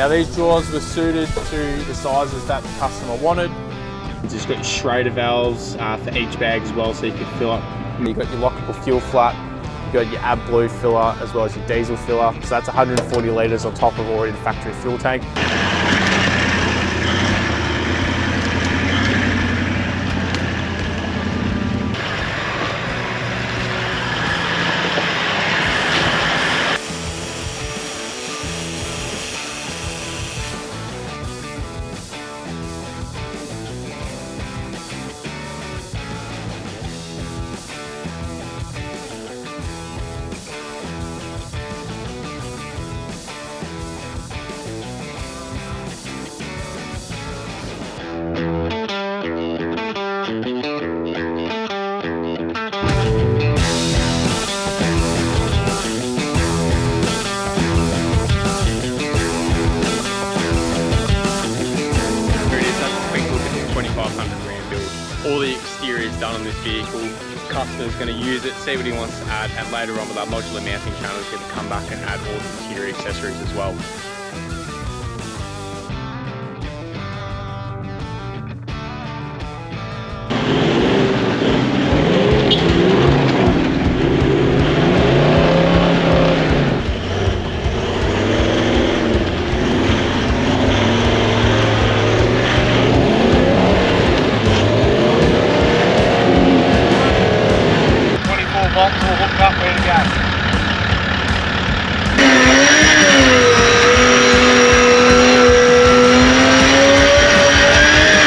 Now these drawers were suited to the sizes that the customer wanted. You just got your Schrader valves for each bag as well, so you can fill up. You've got your lockable fuel flat, you've got your AdBlue filler as well as your diesel filler. So that's 140 litres on top of already the factory fuel tank. All the exterior is done on this vehicle. Customer's going to use it, see what he wants to add, and later on with our modular mounting channel, he's going to come back and add all the interior accessories as well.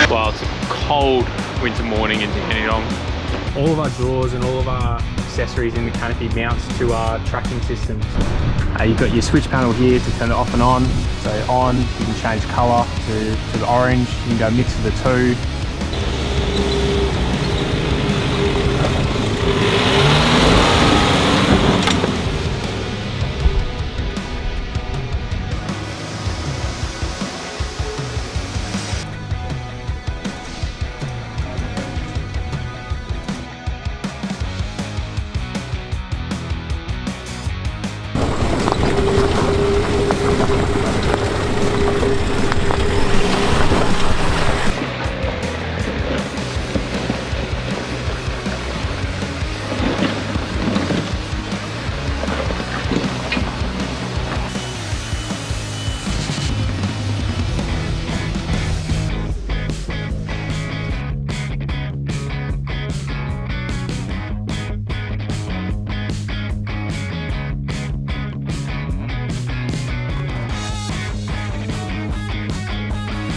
Well, it's a cold winter morning in Dandenong. All of our drawers and all of our accessories in the canopy mounts to our tracking systems. You've got your switch panel here to turn it off and on. So on, you can change colour to the orange. You can go mix of the two.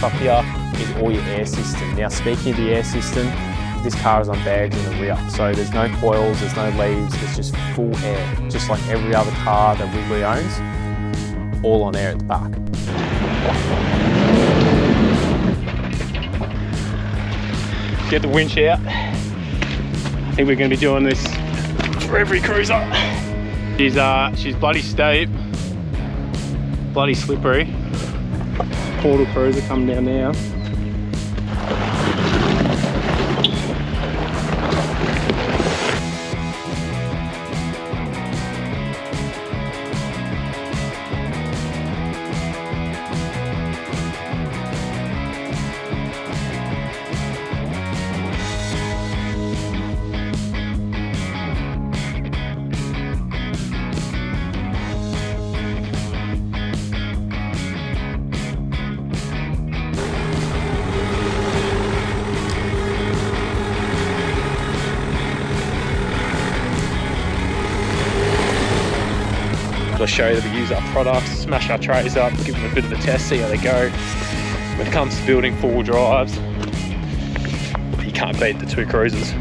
Up here is all your air system. Now speaking of the air system, this car is unbagged in the rear, so there's no coils, there's no leaves, it's just full air, just like every other car that Wiggly owns, all on air at the back. Get the winch out. I think we're going to be doing this for every cruiser. She's bloody steep, bloody slippery. Portal cruiser coming down now. I'll show you that we use our products, smash our trays up, give them a bit of a test, see how they go. When it comes to building 4-wheel drives, you can't beat the 2 cruisers.